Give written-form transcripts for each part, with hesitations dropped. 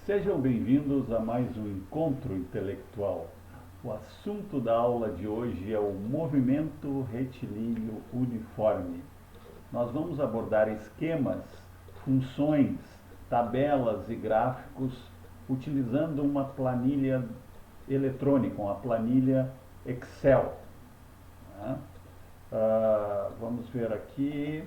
Sejam bem-vindos a mais um encontro intelectual. O assunto da aula de hoje é o movimento retilíneo uniforme. Nós vamos abordar esquemas, funções, tabelas e gráficos utilizando uma planilha eletrônica, uma planilha Excel. Né? Vamos ver aqui.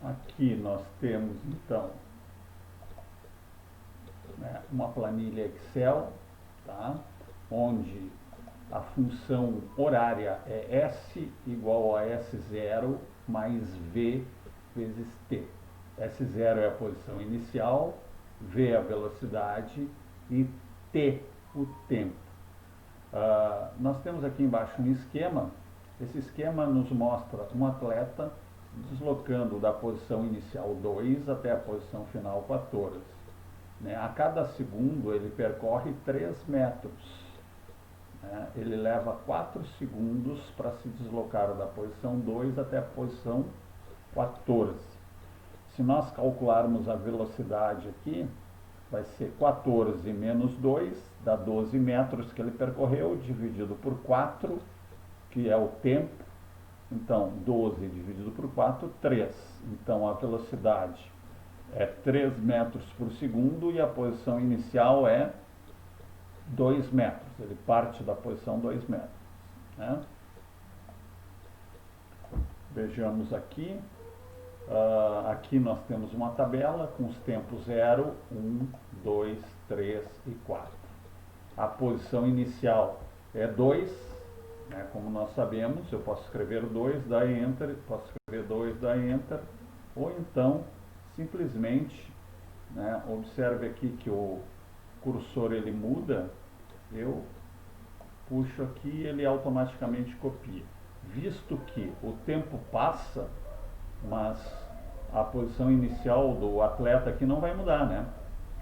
Aqui nós temos então uma planilha Excel, tá? Onde a função horária é S igual a S0 mais V vezes T. S0 é a posição inicial, V é a velocidade e T o tempo. Nós temos aqui embaixo um esquema. Esse esquema nos mostra um atleta deslocando da posição inicial 2 até a posição final 14. A cada segundo ele percorre 3 metros. Ele leva 4 segundos para se deslocar da posição 2 até a posição 14. Se nós calcularmos a velocidade aqui, vai ser 14 menos 2, dá 12 metros que ele percorreu, dividido por 4, que é o tempo. Então, 12 dividido por 4, 3. Então, a velocidade é 3 metros por segundo e a posição inicial é 2 metros. Ele parte da posição 2 metros. Né? Vejamos aqui. Aqui nós temos uma tabela com os tempos 0, 1, 2, 3 e 4. A posição inicial é 2. Como nós sabemos, eu posso escrever 2, dar Enter, posso escrever 2, dar Enter, ou então, simplesmente, observe aqui que o cursor ele muda, eu puxo aqui e ele automaticamente copia. Visto que o tempo passa, mas a posição inicial do atleta aqui não vai mudar, né?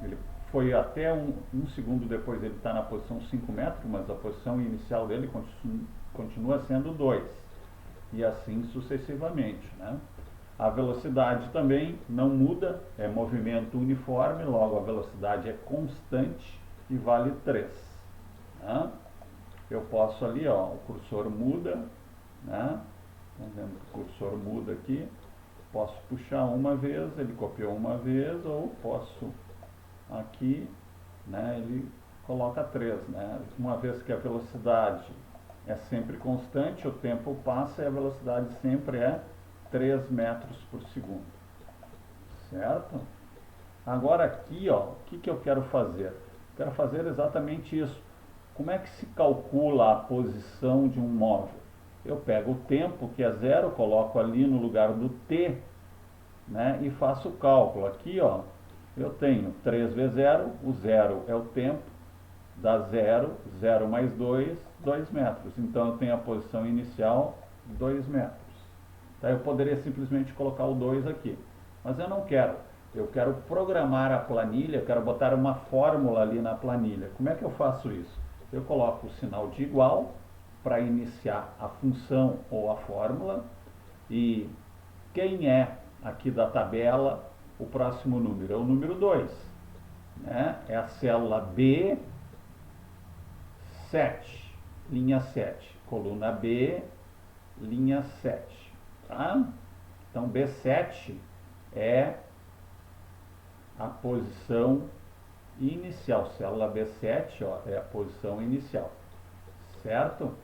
Ele foi até um segundo depois, ele está na posição 5 metros, mas a posição inicial dele continua sendo 2. E assim sucessivamente. Né? A velocidade também não muda, é movimento uniforme, logo a velocidade é constante e vale 3. Né? Eu posso ali, o cursor muda, né? Estão vendo que o cursor muda aqui. Posso puxar uma vez, ele copiou uma vez, ou posso aqui, ele coloca 3, uma vez que a velocidade é sempre constante, o tempo passa e a velocidade sempre é 3 metros por segundo, certo? Agora aqui, o que eu quero fazer? Quero fazer exatamente isso. Como é que se calcula a posição de um móvel? Eu pego o tempo, que é 0, coloco ali no lugar do t, e faço o cálculo. Aqui, eu tenho 3 vezes 0, o 0 é o tempo, dá 0, 0 mais 2, 2 metros. Então, eu tenho a posição inicial, 2 metros. Então, eu poderia simplesmente colocar o 2 aqui. Mas eu não quero. Eu quero programar a planilha, eu quero botar uma fórmula ali na planilha. Como é que eu faço isso? Eu coloco o sinal de igual para iniciar a função ou a fórmula. E quem é aqui da tabela o próximo número? É o número 2. É a célula B7, linha 7. Coluna B, linha 7. Tá? Então, B7 é a posição inicial. Célula B7 é a posição inicial. Certo?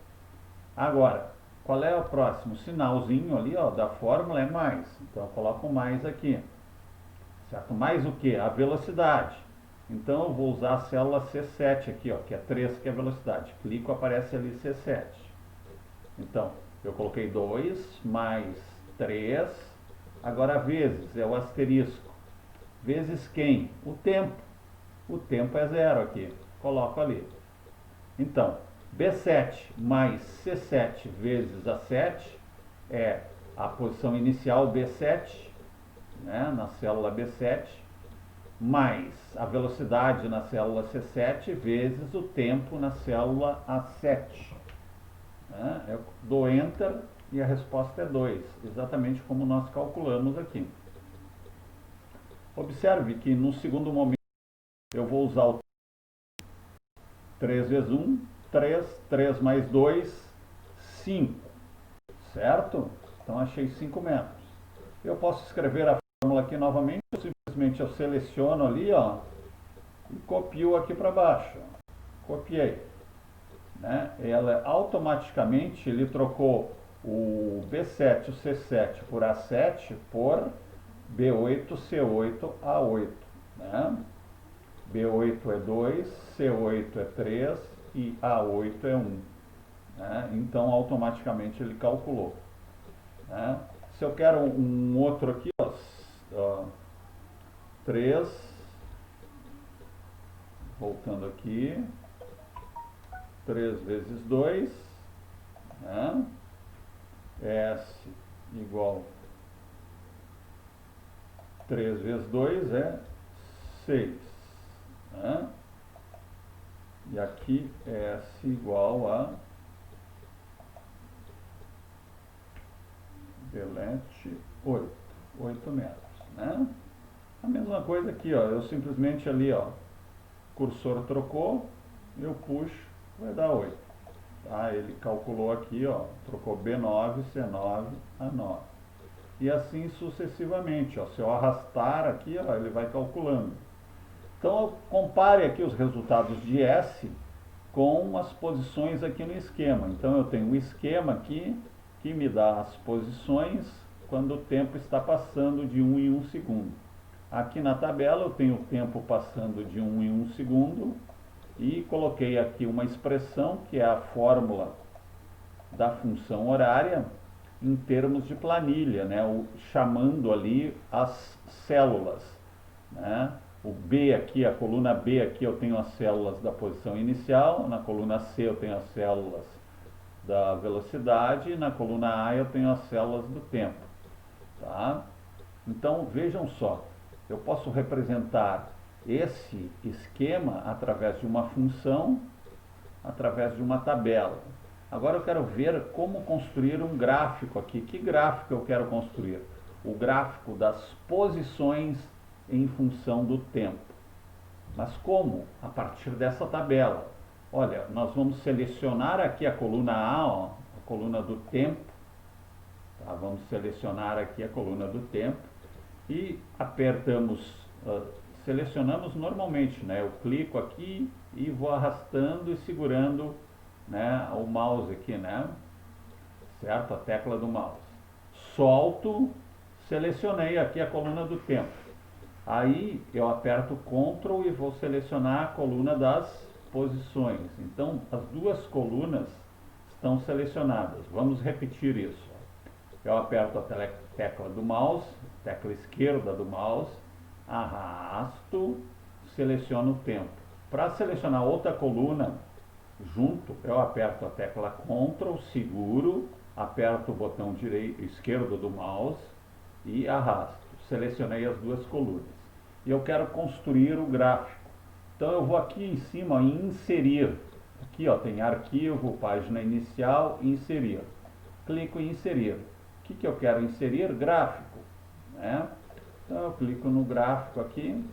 Agora, qual é o próximo? O sinalzinho ali da fórmula é mais. Então, eu coloco mais aqui. Certo? Mais o que? A velocidade. Então, eu vou usar a célula C7 aqui, que é 3, que é a velocidade. Clico, aparece ali C7. Então, eu coloquei 2 mais 3. Agora, vezes, é o asterisco. Vezes quem? O tempo. O tempo é 0 aqui. Coloco ali. Então, B7 mais C7 vezes a 7 é a posição inicial B7, na célula B7, mais a velocidade na célula C7 vezes o tempo na célula A7. né? Eu dou Enter e a resposta é 2, exatamente como nós calculamos aqui. Observe que no segundo momento eu vou usar o 3 vezes 1, 3, 3 mais 2, 5, certo? Então achei 5 metros. Eu posso escrever a fórmula aqui novamente, simplesmente eu seleciono ali, ó, e copio aqui para baixo. Copiei. Né? Ela automaticamente ele trocou o B7, o C7 por A7 por B8, C8, A8. Né? B8 é 2, C8 é 3 e A8 é 1. Né? Então automaticamente ele calculou. Né? Se eu quero um outro aqui, ó, 3, voltando aqui, 3 vezes 2, né? S igual 3 vezes 2 é 6. Né? E aqui S igual a delete 8 metros. Né? A mesma coisa aqui, ó, eu simplesmente ali, ó, cursor trocou, eu puxo, vai dar 8. Tá? Ele calculou aqui, ó, trocou B9, C9, A9. E assim sucessivamente, ó, se eu arrastar aqui, ó, ele vai calculando. Então, compare aqui os resultados de S com as posições aqui no esquema. Então, eu tenho um esquema aqui que me dá as posições quando o tempo está passando de 1 em 1 segundo. Aqui na tabela eu tenho o tempo passando de 1 em 1 segundo e coloquei aqui uma expressão que é a fórmula da função horária em termos de planilha, né? Chamando ali as células. Né? O B aqui, a coluna B aqui eu tenho as células da posição inicial, na coluna C eu tenho as células da velocidade, e na coluna A eu tenho as células do tempo. Tá? Então vejam só, eu posso representar esse esquema através de uma função, através de uma tabela. Agora eu quero ver como construir um gráfico aqui. Que gráfico eu quero construir? O gráfico das posições em função do tempo. Mas como? A partir dessa tabela. Olha, nós vamos selecionar aqui a coluna A, ó, a coluna do tempo. Tá? Vamos selecionar aqui a coluna do tempo e apertamos, selecionamos normalmente, né? Eu clico aqui e vou arrastando e segurando, né, o mouse aqui, né? Certo? A tecla do mouse. Solto, selecionei aqui a coluna do tempo. Aí eu aperto Ctrl e vou selecionar a coluna das posições. Então, as duas colunas estão selecionadas. Vamos repetir isso. Eu aperto a tecla do mouse, tecla esquerda do mouse, arrasto, seleciono o tempo. Para selecionar outra coluna junto, eu aperto a tecla Ctrl, seguro, aperto o botão esquerdo do mouse e arrasto. Selecionei as duas colunas. E eu quero construir o gráfico. Então eu vou aqui em cima em inserir. Aqui, ó, tem arquivo, página inicial, inserir. Clico em inserir. O que eu quero inserir? Gráfico. Né? Então eu clico no gráfico aqui.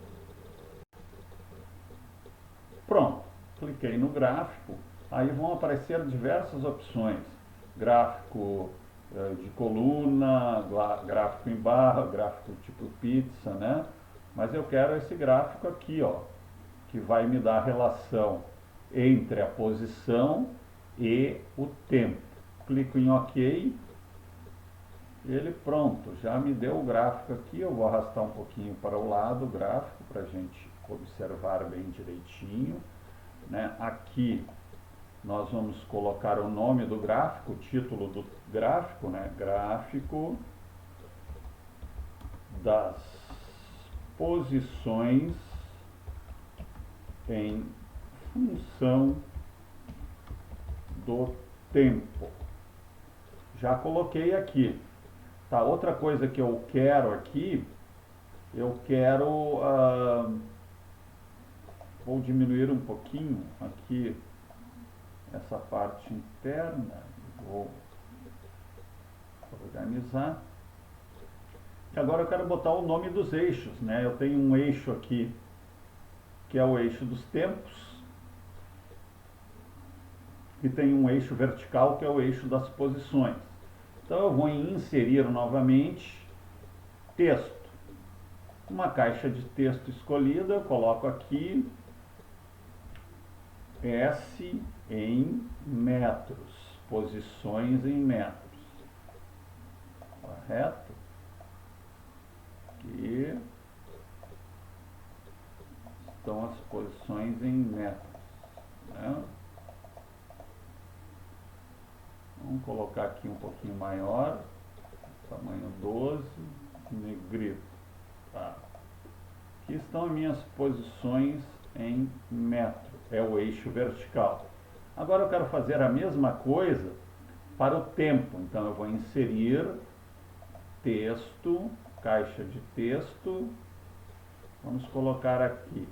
Pronto. Cliquei no gráfico. Aí vão aparecer diversas opções. Gráfico de coluna, gráfico em barra, gráfico tipo pizza, né? Mas eu quero esse gráfico aqui, ó, que vai me dar a relação entre a posição e o tempo. Clico em OK. Ele pronto, já me deu o gráfico aqui. Eu vou arrastar um pouquinho para o lado o gráfico para a gente observar bem direitinho. Né? Aqui nós vamos colocar o nome do gráfico, o título do gráfico, né? Gráfico das posições em função do tempo. Já coloquei aqui. Tá, outra coisa que eu quero aqui, eu quero, vou diminuir um pouquinho aqui essa parte interna, vou organizar. E agora eu quero botar o nome dos eixos, né? Eu tenho um eixo aqui, que é o eixo dos tempos, e tem um eixo vertical, que é o eixo das posições. Então eu vou inserir novamente texto. Uma caixa de texto escolhida, eu coloco aqui S em metros, posições em metros. Correto? Aqui estão as posições em metros, né? Vamos colocar aqui um pouquinho maior, tamanho 12, negrito. Tá. Aqui estão as minhas posições em metro, é o eixo vertical. Agora eu quero fazer a mesma coisa para o tempo, então eu vou inserir texto, caixa de texto, vamos colocar aqui,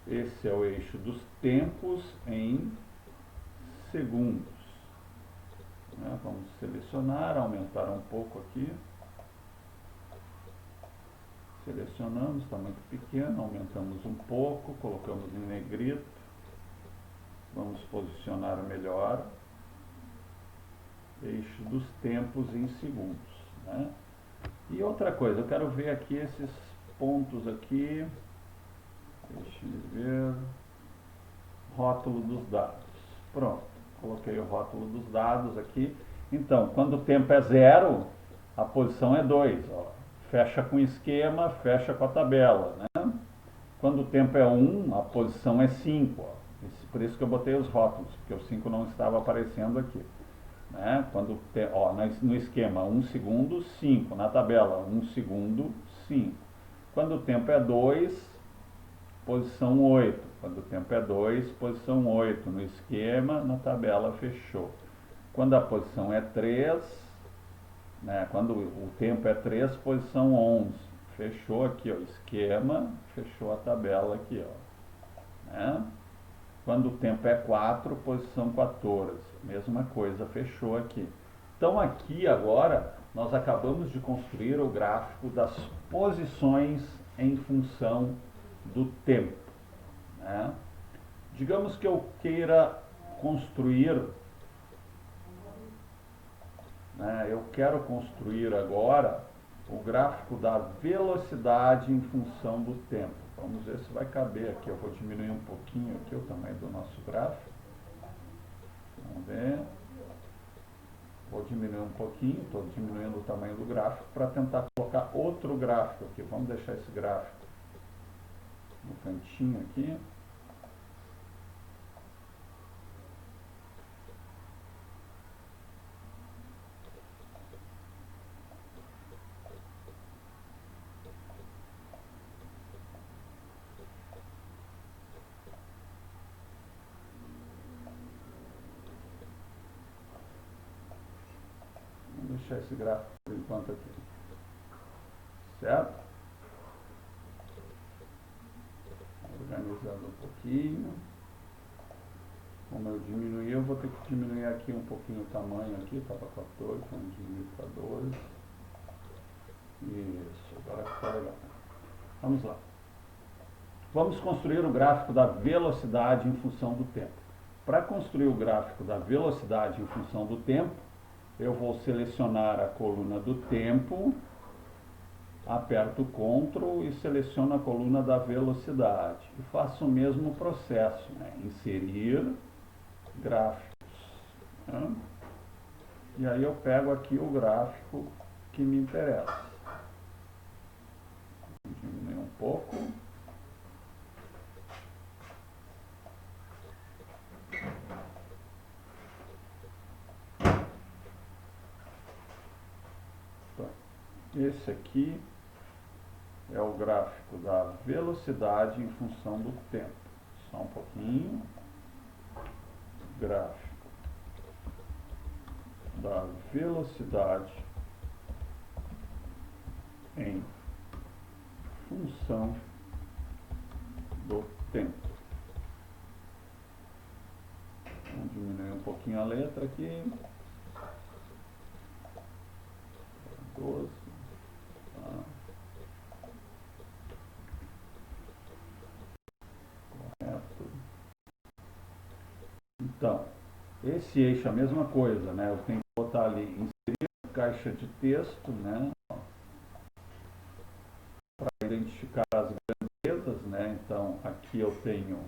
esse é o eixo dos tempos em segundos. Vamos selecionar, aumentar um pouco aqui. Selecionamos, está muito pequeno, aumentamos um pouco, colocamos em negrito. Vamos posicionar melhor. Eixo dos tempos em segundos, né? E outra coisa, eu quero ver aqui esses pontos aqui. Deixa eu ver. Rótulo dos dados. Pronto. Coloquei o rótulo dos dados aqui. Então, quando o tempo é 0, a posição é 2. Fecha com o esquema, fecha com a tabela, né? Quando o tempo é 1, a posição é 5. Por isso que eu botei os rótulos, porque o 5 não estava aparecendo aqui. Né? Quando no esquema 1 segundo, 5. Na tabela, 1 segundo, 5. Quando o tempo é 2, posição 8. Quando o tempo é 2, posição 8. No esquema, na tabela, fechou. Quando a posição é 3, né, quando o tempo é 3, posição 11. Fechou aqui, ó, esquema, fechou a tabela aqui, ó. Né? Quando o tempo é 4, posição 14. Mesma coisa, fechou aqui. Então aqui agora, nós acabamos de construir o gráfico das posições em função do tempo. Né? Digamos que eu queira construir, né, eu quero construir agora o gráfico da velocidade em função do tempo. Vamos ver se vai caber aqui. Eu vou diminuir um pouquinho aqui o tamanho do nosso gráfico. Vamos ver. Vou diminuir um pouquinho, estou diminuindo o tamanho do gráfico para tentar colocar outro gráfico aqui. Vamos deixar esse gráfico no cantinho aqui. Vamos deixar esse gráfico por enquanto aqui. Certo? Organizando um pouquinho. Como eu diminuí, eu vou ter que diminuir aqui um pouquinho o tamanho aqui, estava 14, vamos diminuir para 12. Isso, agora ficou legal. Vamos lá. Vamos construir o gráfico da velocidade em função do tempo. Para construir o gráfico da velocidade em função do tempo, eu vou selecionar a coluna do tempo, aperto Ctrl e seleciono a coluna da velocidade. E faço o mesmo processo, né? Inserir gráficos. Né? E aí eu pego aqui o gráfico que me interessa. Vou diminuir um pouco. Esse aqui é o gráfico da velocidade em função do tempo. Só um pouquinho. Gráfico da velocidade em função do tempo. Vamos diminuir um pouquinho a letra aqui. 12. Tá. Correto. Então, esse eixo é a mesma coisa, né? Eu tenho que botar ali, inserir caixa de texto, né? Para identificar as grandezas, né? Então, aqui eu tenho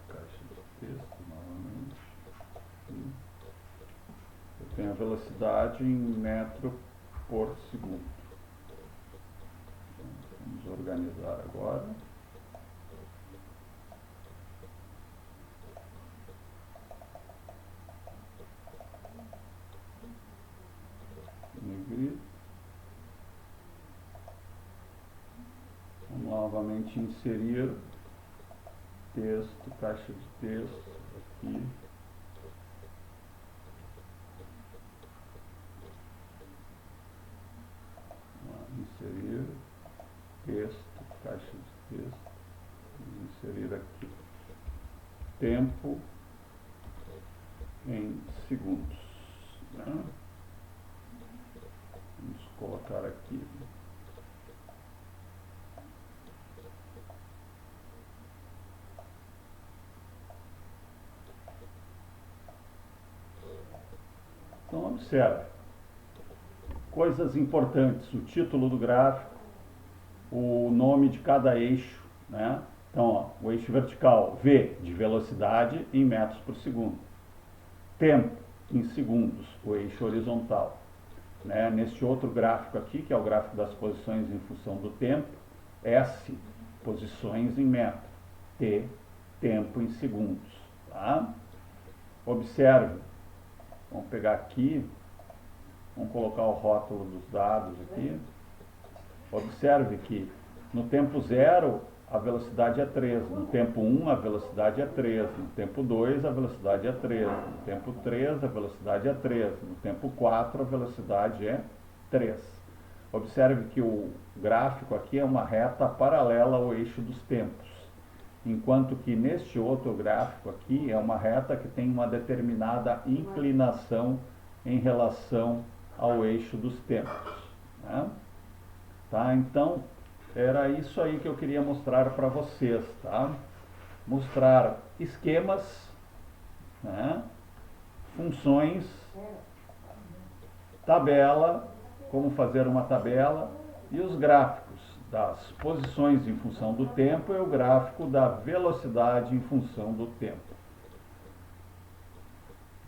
caixa de texto novamente. Eu tenho a velocidade em metro por segundo. Vamos organizar agora. Negrito. Vamos novamente inserir texto, caixa de texto aqui. Inserir texto, caixa de texto. Vamos inserir aqui. Tempo em segundos. Né? Vamos colocar aqui. Então, observe. Coisas importantes. O título do gráfico, o nome de cada eixo, né? Então, ó, o eixo vertical, V, de velocidade em metros por segundo. Tempo, em segundos, o eixo horizontal. Né? Neste outro gráfico aqui, que é o gráfico das posições em função do tempo, S, posições em metro. T, tempo em segundos. Tá? Observe. Vamos pegar aqui, vamos colocar o rótulo dos dados aqui. Observe que no tempo 0 a velocidade é 3, no tempo 1 a velocidade é 3, no tempo 2 a velocidade é 3, no tempo 3 a velocidade é 3, no tempo 4 a velocidade é 3. Observe que o gráfico aqui é uma reta paralela ao eixo dos tempos, enquanto que neste outro gráfico aqui é uma reta que tem uma determinada inclinação em relação ao eixo dos tempos. Né? Tá? Então, era isso aí que eu queria mostrar para vocês, tá? Mostrar esquemas, né? Funções, tabela, como fazer uma tabela e os gráficos das posições em função do tempo e o gráfico da velocidade em função do tempo.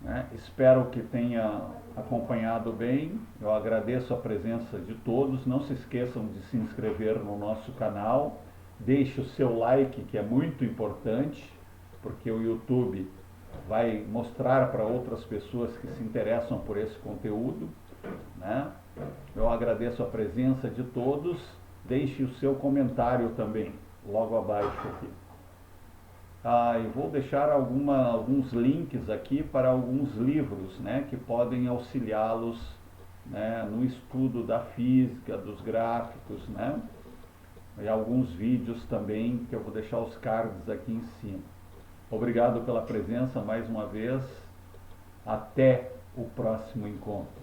Né? Espero que tenha acompanhado bem. Eu agradeço a presença de todos. Não se esqueçam de se inscrever no nosso canal. Deixe o seu like, que é muito importante, porque o YouTube vai mostrar para outras pessoas que se interessam por esse conteúdo. Né? Eu agradeço a presença de todos. Deixe o seu comentário também, logo abaixo aqui. E vou deixar alguns links aqui para alguns livros, né, que podem auxiliá-los, né, no estudo da física, dos gráficos, né, e alguns vídeos também, que eu vou deixar os cards aqui em cima. Obrigado pela presença mais uma vez. Até o próximo encontro.